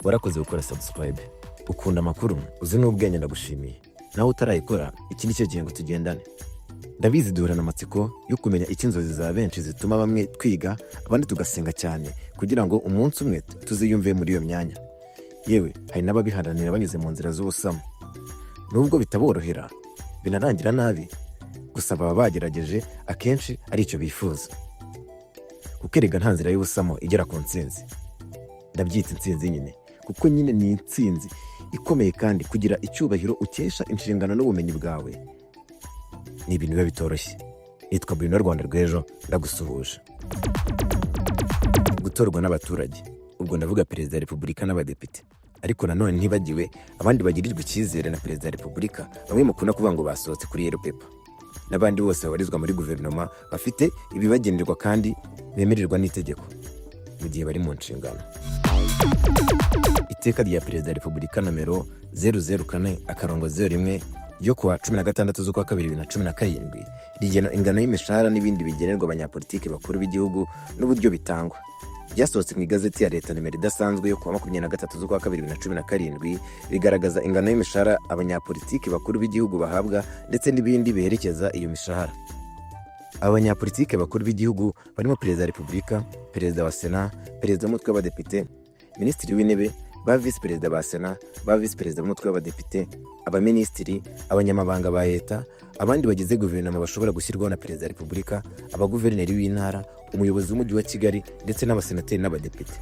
warakoze gukora subscribe, ukunda amakuru, uzi n'ubwenge ndagushimiye. Nawe utarayikora, iki nicyo gihe ngo tugendane. Ndabizi duhorana amatsiko yo kumenya iki inzozi za benshi zituma bamwe twiga, abandi tugasenga cyane kugira ngo umunsi umwe tuziyumve muri iyo myanya. Yewe hari n'ababiharanira banyuze mu nzira z'ubusamo. Nubwo bitaborohera, binarangira nabi, gusa baba bagerageje akenshi ari icyo bifuza. Kuko erega nta nzira y'ubusamo igera ku ntsinzi. Ndabyita intsinzi nyine, kuko nyine ni intsinzi ikomeye kandi kugira icyubahiro ukesha inshingano n'ubumenyi bwawe ni ibintu biba bitoroshye. Nitwa Bruno Rwanda rw'ejo, ndagusuhuje. Gutorwa n'abaturage, ubwo ndavuga perezida wa repubulika n'abadepite. Ariko nanone ntibagiwe abandi bagirirwa icyizere na perezida wa repubulika, bamwe mukunda kuvuga ngo basohotse kuri yellow paper, n'abandi bose babarizwa muri guverinoma bafite ibibagenerwa kandi bemererwa n'itegeko mu gihe bari mu nshingano. Iteka rya perezida wa repubulika nomero 004/01 ryo kuwa 16 z'ukwa 2017 rigena ingano y'imishahara n'ibindi bigenerwa abanyapolitiki bakuru b'igihugu n'uburyo bitangwa. Byasohotse mu igazeti ya leta nimero idasanzwe yo kuwa 23 z'ukwa 2017 rigaragaza ingano y'imishahara abanyapolitiki bakuru b'igihugu bahabwa ndetse n'ibindi biherekeza iyo mishahara. Abanyapolitiki bakuru b'igihugu barimo perezida wa repubulika, perezida wa sena, perezida w'umutwe w'abadepite, minisitiri w'intebe, ba visi perezida ba sena, ba visi perezida w'umutwe w'abadepite, abaminisitiri, abanyamabanga ba leta, abandi bagize guverinoma bashobora gushyirwaho na perezida wa repubulika, abaguverineri w'intara, umuyobozi w'umujyi wa Kigali ndetse n'abasenateri n'abadepite.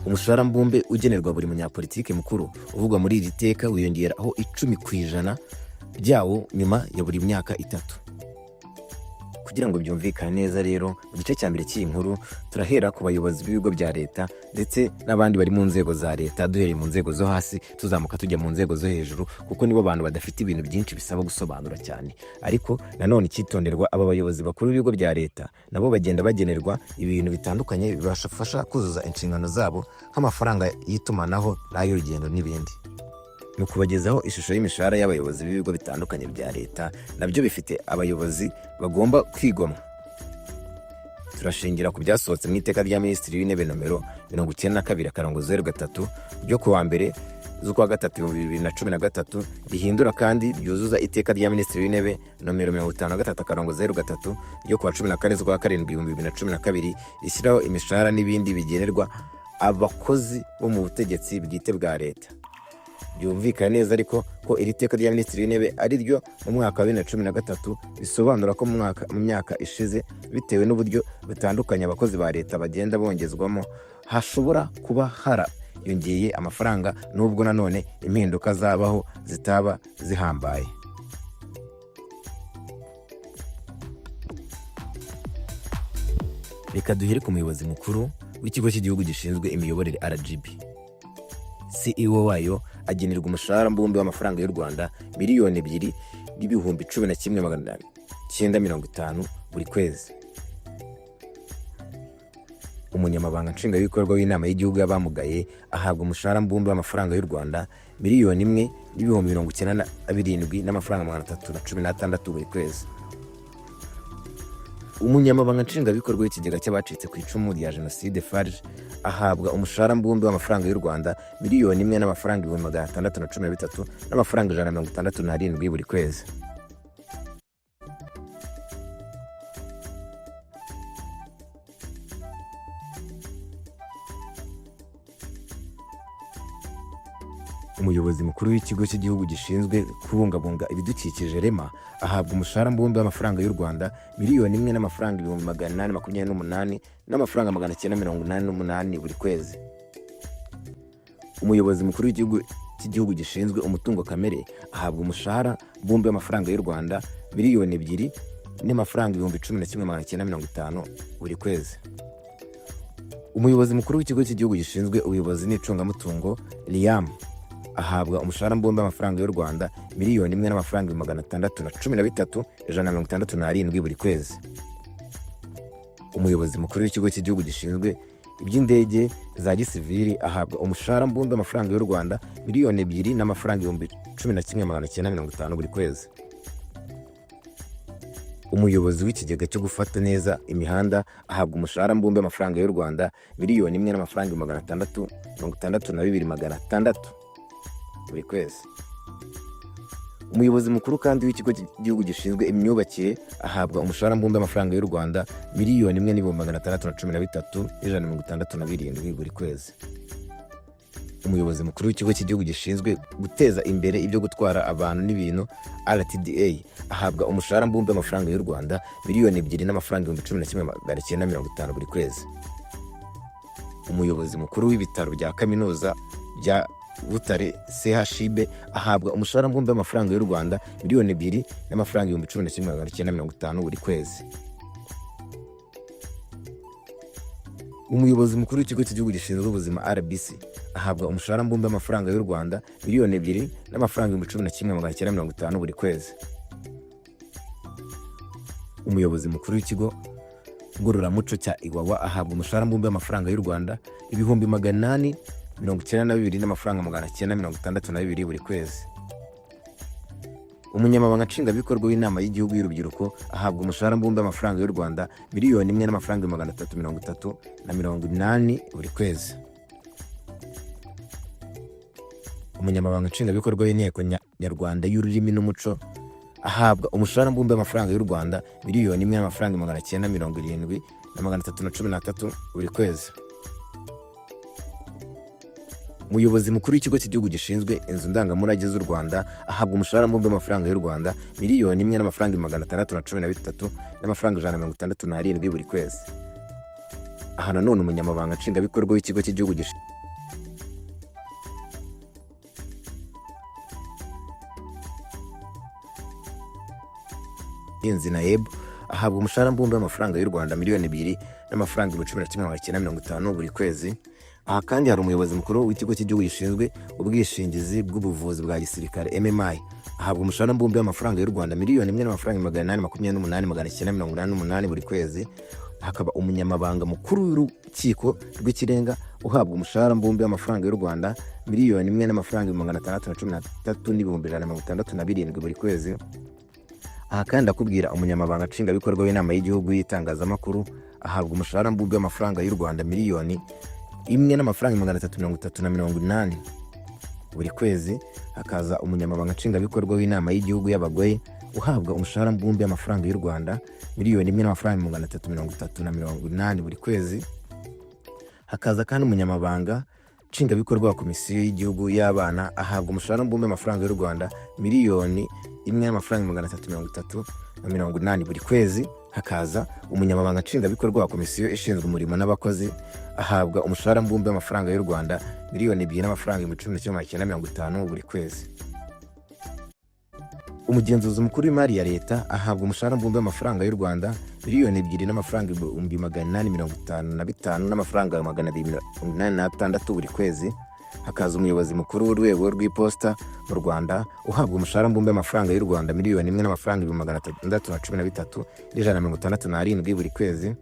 Umushahara mbumbe ugenerwa buri munyapolitiki mukuru uvugwa muri iri teka wiyongeraho 10% byawo nyuma ya buri myaka 3. Kugira ngo byumvikane neza rero, mu gice cya mbere cy'iyi nkuru turahera ku bayobozi b'ibigo bya leta ndetse n'abandi bari mu nzego za leta, duhereye mu nzego zo hasi tuzamuka tujya mu nzego zo hejuru, kuko nibo bantu badafite ibintu byinshi bisaba gusobanura cyane. Ariko nanone icyitonderwa, aba bayobozi bakuru b'ibigo bya leta nabo bagenda bagenerwa ibintu bitandukanye bibafasha kuzuza inshingano zabo, nk'amafaranga y'itumanaho n'ay'urugendo n'ibindi. Ni ukubagezaho ishusho y'imishahara y'abayobozi b'ibigo bitandukanye bya leta, nabyo bifite abayobozi bagomba kwigomwa. Turashingira ku byasohotse mu iteka rya minisitiri w'intebe nomero 92/03 ryo kuwa 1 z'ukwa 3/2013 rihindura kandi ryuzuza iteka rya minisitiri w'intebe nomero 53/03 ryo kuwa 14 z'ukwa 7/2012 rishyiraho imishahara n'ibindi bigenerwa abakozi bo mu butegetsi bwite bwa leta. Byumvikana neza ariko ko iri teka rya minisitiri w'intebe ari ryo mu mwaka wa 2013, bisobanura ko mu myaka ishize, bitewe n'uburyo bitandukanye abakozi ba leta bagenda bongezwamo, hashobora kuba hariyongeye amafaranga, nubwo nanone impinduka zabaho zitaba zihambaye. Reka duhere ku muyobozi mukuru w'ikigo cy'igihugu gishinzwe imiyoborere RGB. CEO wayo agenerwa umushahara mbumbe w'amafaranga y'u Rwanda miliyoni 2,11,950 buri kwezi. Umunyamabanga nshingwabikorwa w'inama y'igihugu y'abamugaye ahabwa umushahara mbumbe w'amafaranga y'u Rwanda miliyoni 1,097,316 buri kwezi. Umunyamabanga nshingwabikorwa w'ikigega cy'abacitse ku icumu rya jenoside FARG ahabwa umushahara mbumbe w'amafaranga y'u Rwanda miliyoni 1,613,167 buri kwezi. Umuyobozi mukuru w'ikigo cy'igihugu gishinzwe kubungabunga ibidukikije REMA ahabwa umushahara mbumbe w'amafaranga y'u Rwanda miliyoni 1,828,988 buri kwezi. Umuyobozi mukuru w'igihugu gishinzwe umutungo kamere ahabwa umushahara mbumbe w'amafaranga y'u Rwanda miliyoni 2,11,950 buri kwezi. Umuyobozi mukuru w'ikigo cy'igihugu gishinzwe ubuyobozi n'icungamutungo RIAM ahabwa umushahara mbumbe w'amafaranga y'u Rwanda miliyoni 1,613,167 buri kwezi. Umuyobozi mukuru w'ikigo cy'igihugu gishinzwe iby'indege za gisivili ahabwa umushahara mbumbe w'amafaranga y'u Rwanda miliyoni 2,11,950 buri kwezi. umuyobozi w'ikigega cyo gufata neza imihanda ahabwa umushahara mbumbe w'amafaranga y'u Rwanda miliyoni 1,662,600 buri kwezi. Umuyobozi mukuru kandi w'ikigo cy'igihugu gishinzwe imyubakire ahabwa umushahara mbumbe w'amafaranga y'u Rwanda miliyoni 1,613,167 buri kwezi. Umuyobozi mukuru w'ikigo cy'igihugu gishinzwe guteza imbere ibyo gutwara abantu n'ibintu RTDA ahabwa umushahara mbumbe w'amafaranga y'u Rwanda miliyoni 2,11,950 buri kwezi. Umuyobozi mukuru w'ibitaro bya kaminuza bya Butare CHUB ahabwa umushahara mbumbe w'amafaranga y'u Rwanda miliyoni 2,11,950 buri kwezi. Umuyobozi mukuru w'ikigo cy'igihugu gishinzwe ubuzima RBC ahabwa umushahara mbumbe w'amafaranga y'u Rwanda miliyoni 2,11,950 buri kwezi. Umuyobozi mukuru w'ikigo ngororamuco cya Iwawa ahabwa umushahara mbumbe w'amafaranga y'u Rwanda 892,962 buri kwezi. Umunyamabanga nshingwabikorwa w'inama y'igihugu y'urubyiruko ahabwa umushahara mbumbe w'amafaranga y'u Rwanda miliyoni 1,330,380 buri kwezi. Umunyamabanga nshingwabikorwa w'inteko nyarwanda y'ururimi n'umuco ahabwa umushahara mbumbe w'amafaranga y'u Rwanda miliyoni 1,970,313 buri kwezi. Umuyobozi mukuru w'ikigo cy'igihugu gishinzwe inzu ndangamurage z'u Rwanda ahabwa umushahara mbumbe w'amafaranga y'u Rwanda miliyoni 1,613,167 buri kwezi. Aha nanone umunyamabanga nshingwabikorwa w'ikigo cy'igihugu gishinzwe inzi NAEB ahabwa umushahara mbumbe w'amafaranga y'u Rwanda miliyoni 2,11,950 buri kwezi. Aha kandi hari umuyobozi mukuru w'ikigo cy'igihugu gishinzwe ubwishingizi bw'ubuvuzi bwa gisirikare MMI ahabwa umushahara mbumbe w'amafaranga y'u Rwanda miliyoni 1,828,988 buri kwezi. Hakaba umunyamabanga mukuru w'urukiko rw'ikirenga uhabwa umushahara mbumbe w'amafaranga y'u Rwanda miliyoni 1,613,167 buri kwezi. Aha kandi akubwira umunyamabanga nshingwabikorwa w'inama y'igihugu y'itangazamakuru ahabwa umushahara mbumbe w'amafaranga y'u Rwanda miliyoni 1,338,080 buri kwezi. Hakaza umunyamabanga nshingwabikorwa w'inama y'igihugu y'abagore uhabwa umushahara mbumbe w'amafaranga y'u Rwanda miliyoni 1,330,080 buri kwezi. Hakaza kandi umunyamabanga nshingwabikorwa wa komisiyo y'igihugu y'abana ahabwa umushahara mbumbe w'amafaranga y'u Rwanda miliyoni 1,330,080 buri kwezi. Hakaza umunyamabanga nshingwabikorwa wa komisiyo ishinzwe umurimo n'abakozi ahabwa umushahara mbumbe w'amafaranga y'u Rwanda miliyoni 2,950 buri kwezi. Umugenzuzi mukuru w'imari ya leta ahabwa umushahara mbumbe w'amafaranga y'u Rwanda miliyoni 2,855,286 buri kwezi. Hakaza umuyobozi mukuru w'urwego rw'iposita mu Rwanda uhabwa umushahara mbumbe w'amafaranga y'u Rwanda miliyoni 1,613,167 buri kwezi.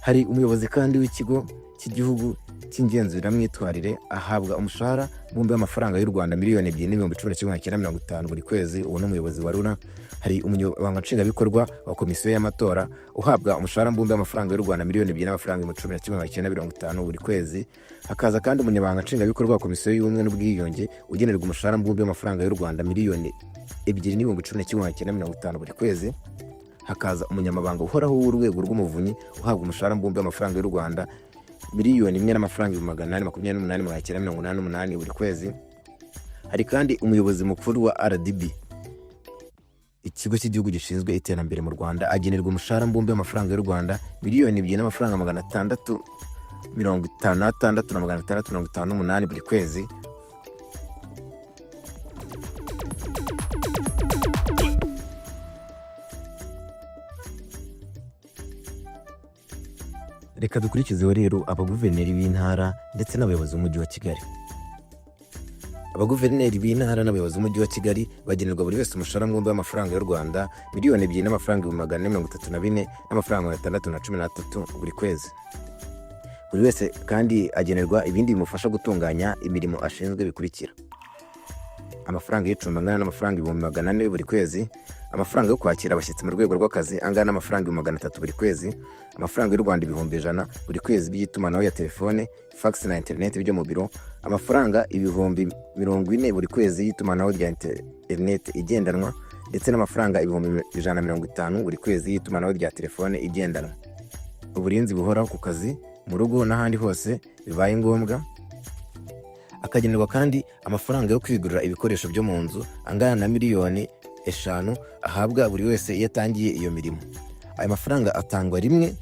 Hari umuyobozi kandi w'ikigo cy'igihugu cy'ingenzuramyitwarire ahabwa umushahara mbumbe w'amafaranga y'u Rwanda miliyoni 2,950 buri kwezi. Uwo ni umuyobozi wa RUNA. Hari umunyamabanga nshingwabikorwa wa komisiyo y'amatora uhabwa umushahara mbumbe w'amafaranga y'u Rwanda miliyoni 2,950 buri kwezi. Hakaza kandi umunyamabanga nshingwabikorwa wa komisiyo y'ubumwe n'ubwiyunge ugenerwa umushahara mbumbe w'amafaranga y'u Rwanda miliyoni 2,950 buri kwezi. Hakaza umunyamabanga uhoraho w'urwego rw'umuvunyi uhabwa umushahara mbumbe w'amafaranga y'u Rwanda miliyoni 1,828,988 buri kwezi. Hari kandi umuyobozi mukuru wa RDB ikigo cy'igihugu gishinzwe iterambere mu Rwanda agenerwa umushahara mbumbe w'amafaranga y'u Rwanda miliyoni 2,656,658 buri kwezi. Reka dukurikizeho rero abaguverineri b'intara ndetse n'abayobozi b'umujyi wa Kigali. Abaguverineri b'intara n'abayobozi b'umujyi wa Kigali bagenerwa buri wese umushahara mbumbe w'amafaranga y'u Rwanda miliyoni 2,434,613 buri kwezi. Buri wese kandi agenerwa ibindi bimufasha gutunganya imirimo ashinzwe bikurikira: amafaranga y'icumbi angana n'amafaranga 400 buri kwezi, amafaranga yo kwakira abashyitsi mu rwego rw'akazi angana n'amafaranga 300 buri kwezi, amafaranga y'u Rwanda 100 buri kwezi by'itumanaho ya telefone, fax na internet byo mu biro, amafaranga 40,000 buri kwezi y'itumanaho rya internet igendanwa, ndetse n'amafaranga 150 buri kwezi y'itumanaho rya telefone igendanwa. Uburinzi buhoraho ku kazi, mu rugo n'ahandi hose bibaye ngombwa. Akagenerwa kandi amafaranga yo kwigurira ibikoresho byo mu nzu angana na miliyoni 5 ahabwa buri wese iyo atangiye iyo mirimo. Aya mafaranga atangwa rimwe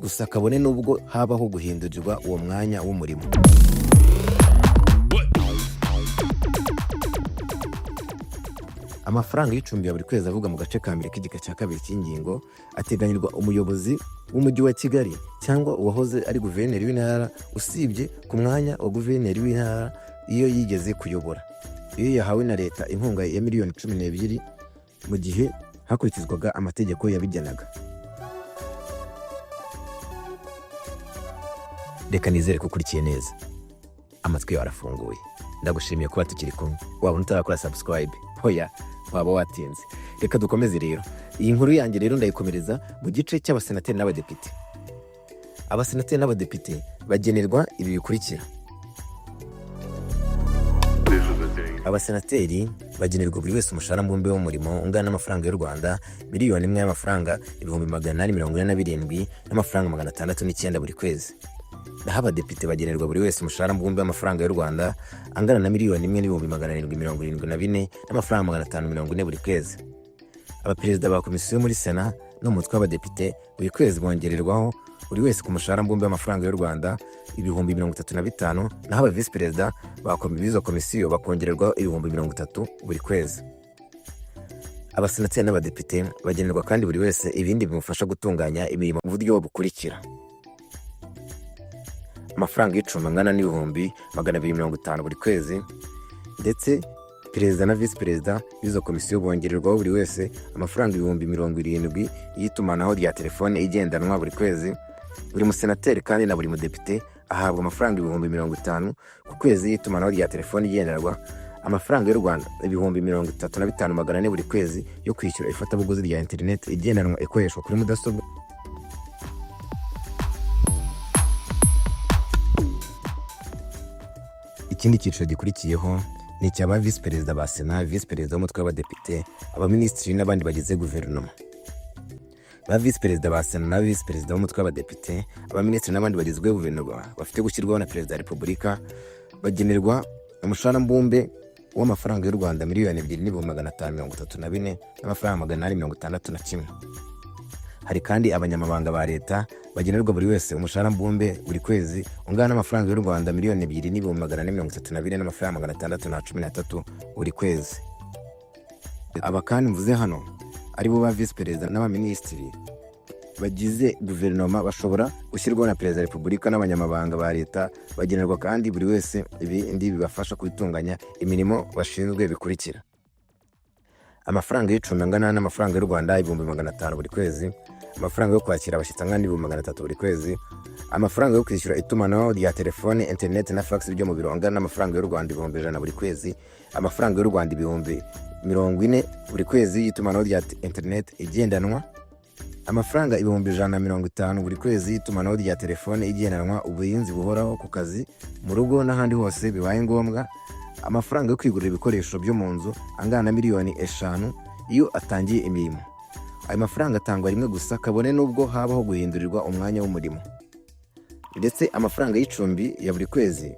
gusa kabone n'ubwo habaho guhindurirwa uwo mwanya w'umurimo. Amafaranga y'icumbi ya buri kwezi avuga mu gace ka mbere k'igika cya kabiri cy'ingingo ateganyirwa umuyobozi w'umujyi wa Kigali cyangwa uwahoze ari guverineri w'intara, usibye ku mwanya wa guverineri w'intara iyo yigeze kuyobora, iyo yahawe na leta inkunga ya miliyoni 12 mu gihe hakurikizwaga amategeko yabigenaga. Reka nizere ko ukurikiye neza, amatwi yawe arafunguye. Ndagushimiye kuba tukiri kumwe. Waba utarakora subscribe, hoya waba watinze. Reka dukomeze rero. Iyi nkuru yanjye rero ndayikomereza mu gice cy'abasenateri n'abadepite. Abasenateri n'abadepite bagenerwa ibi bikurikira. Abasenateri bagenerwa buri wese umushahara mbumbe w'umurimo ungana n'amafaranga y'u Rwanda miliyoni 1 y'amafaranga 847 n'amafaranga 609 buri kwezi. Naho abadepite bagenerwa buri wese umushahara mbumbe w'amafaranga y'u Rwanda angana na miliyoni 1,774 n'amafaranga 540 buri kwezi. Abaperezida ba komisiyo muri Sena no mu mutwe w'abadepite buri kwezi bongererwaho buri wese ku mushahara mbumbe w'amafaranga y'u Rwanda 35,000, naho aba vice perezida ba komisiyo bakongererwaho 30,000 buri kwezi. Abasenateri n'abadepite bagenerwa kandi buri wese ibindi bimufasha gutunganya imirimo mu buryo bukurikira. Amafaranga y'icumbi angana n'250 buri kwezi, ndetse perezida na vice perezida b'izo komisiyo bongererwaho buri wese amafaranga 70,000 y'itumanaho rya telefone igendanwa buri kwezi. Buri musenateri kandi na buri mudepite ahabwa amafaranga 50,000 ku kwezi y'itumanaho rya telefone igendanwa, amafaranga y'u Rwanda 35,400 buri kwezi yo kwishyura ifatabuguzi rya internet igendanwa ikoreshwa kuri mudasobwa. Ikindi cyiciro gikurikiyeho ni icy'aba vice perezida ba Sena, vice perezida w'umutwe w'abadepite, abaminisitiri n'abandi bagize guverinoma. Ba vice perezida ba Sena na vice perezida w'umutwe w'abadepite, abaminisitiri n'abandi bagizwe guverinoma bafite gushyirwaho na perezida wa repubulika bagenerwa umushahara mbumbe w'amafaranga y'u Rwanda miliyoni 2,534 n'amafaranga 861. Hari kandi abanyamabanga ba leta bagenerwa buri wese umushahara mbumbe buri kwezi ungana n'amafaranga y'u Rwanda miliyoni 2,432 n'amafaranga 613 buri kwezi. Aba kandi mvuze hano ari bo ba vice perezida n'abaminisitiri bagize guverinoma bashobora gushyirwaho na perezida wa repubulika, n'abanyamabanga ba leta bagenerwa kandi buri wese ibindi bibafasha kubitunganya imirimo bashinzwe bikurikira. Amafaranga y'icumbi angana n'amafaranga y'u Rwanda 500 buri kwezi, amafaranga yo kwakira abashyitsi angana 300 buri kwezi, amafaranga yo kwishyura itumanaho rya telefone, internet na fax byo mu biro angana n'amafaranga y'u Rwanda 100 buri kwezi, amafaranga y'u Rwanda 40,000 buri kwezi y'itumanaho rya internet igendanwa, amafaranga 150 buri kwezi y'itumanaho rya telefone igendanwa, uburinzi buhoraho ku kazi, mu rugo n'ahandi hose bibaye ngombwa, amafaranga yo kwigurira ibikoresho byo mu nzu angana na miliyoni 5 iyo atangiye imirimo. Ayo mafaranga atangwa rimwe gusa kabone n'ubwo habaho guhindurirwa umwanya w'umurimo. Ndetse amafaranga y'icumbi ya buri kwezi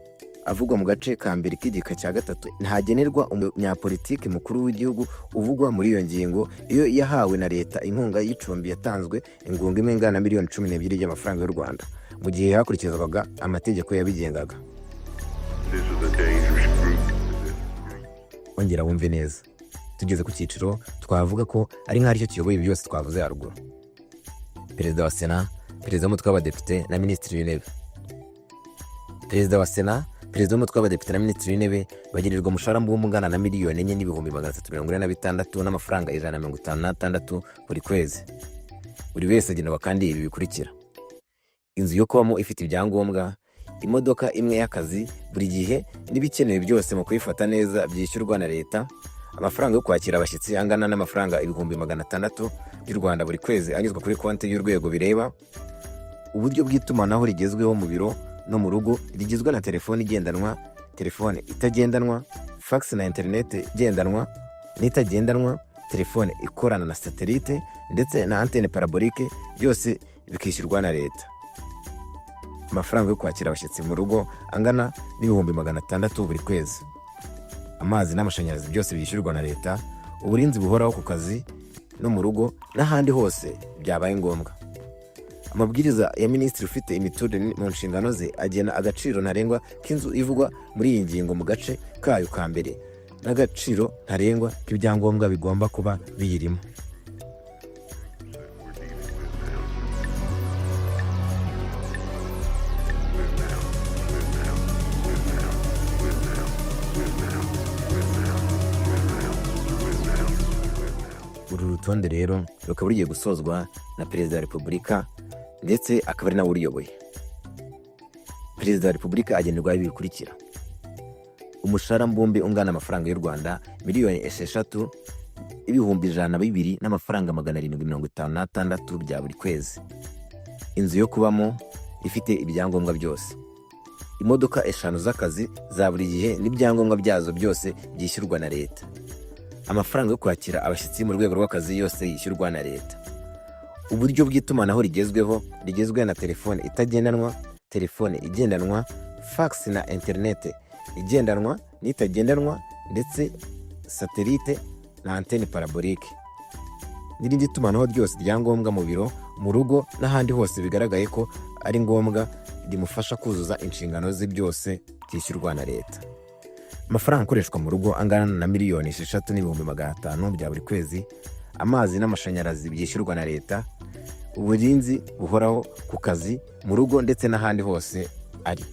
avugwa mu gace ka mbere k'igika cya gatatu ntagenerwa umunyapolitiki mukuru w'igihugu uvugwa muri iyo ngingo iyo yahawe na leta inkunga y'icumbi yatanzwe ingunga imwe ingana na miliyoni 12 y'amafaranga y'u Rwanda mu gihe hakurikizwaga amategeko yabigengaga. Ongera wumve neza. Tugeze ku cyiciro twavuga ko ari nk'ari cyo kiyoboye byose twavuze haruguru. Perezida wa Sena, perezida w'umutwe w'abadepite na minisitiri w'intebe. Perezida wa Sena, perezida w'umutwe w'abadepite na minisitiri w'intebe bagenerwa umushahara mbumbe ungana na miliyoni 4,346 n'amafaranga 156 buri kwezi. Buri wese agenerwa kandi ibi bikurikira: inzu yo kubamo ifite ibyangombwa, imodoka imwe y'akazi buri gihe n'ibikenewe byose mu kuyifata neza byishyurwa na leta, amafaranga yo kwakira abashyitsi angana n'amafaranga 600,000 y'u Rwanda buri kwezi anyuzwa kuri konti y'urwego bireba. Uburyo bw'itumanaho rigezweho mu biro no mu rugo rigizwe na telefone igendanwa, telefone itagendanwa, fax na internet igendanwa n'itagendanwa, telefone ikorana na satellite ndetse na antenne parabolique, byose bikishyurwa na leta. Amafaranga yo kwakira abashyitsi mu rugo angana n'600,000 buri kwezi. Amazi n'amashanyarazi byose byishyurwa na leta. Uburinzi buhoraho ku kazi no mu rugo n'ahandi hose byabaye ngombwa. Amabwiriza ya minisitiri ufite imiturire mu nshingano ze agena agaciro ntarengwa k'inzu ivugwa muri iyi ngingo mu gace kayo ka mbere n'agaciro ntarengwa k'ibyangombwa bigomba kuba biyirimo. Uru rutonde rero rukaba rugiye gusozwa na Perezida wa Repubulika ndetse akaba ari nawe uruyoboye. Perezida wa Repubulika agenerwa ibi bikurikira: umushahara mbumbe ungana amafaranga y'u Rwanda $6,102,000 n'amafaranga 756 bya buri kwezi. Inzu yo kubamo ifite ibyangombwa byose. Imodoka 5 z'akazi za buri gihe n'ibyangombwa byazo byose byishyurwa na leta. Amafaranga yo kwakira abashyitsi mu rwego rw'akazi yose yishyurwa na leta. Uburyo bw'itumanaho rigezweho rigizwe na telefone itagendanwa, telefone igendanwa, fax na internet igendanwa n'itagendanwa ndetse satellite na antenne parabolique. N'irindi tumanaho ryose ryangombwa mu biro, mu rugo n'ahandi hose bigaragaye ko ari ngombwa rimufasha kuzuza inshingano ze byose byishyurwa na leta. Amafaranga akoreshwa mu rugo angana na $6,500,000 bya buri kwezi. Amazi n'amashanyarazi byishyurwa na leta. Uburinzi buhoraho ku kazi, mu rugo ndetse n'ahandi hose ari.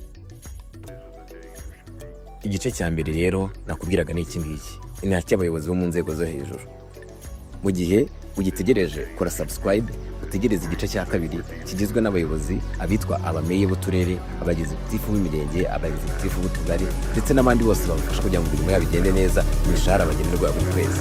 Igice cya mbere rero nakubwiraga ni iki ngiki, ni acy'abayobozi bo mu nzego zo hejuru. Mu gihe ugitegereje kora subscribe utegereze igice cya kabiri kigizwe n'abayobozi, abitwa abameye b'uturere, abagize gitifu b'imirenge, abagize gitifu b'utugari ndetse n'abandi bose babafasha kugira ngo imirimo yabo igende neza, imishahara bagenerwa buri kwezi.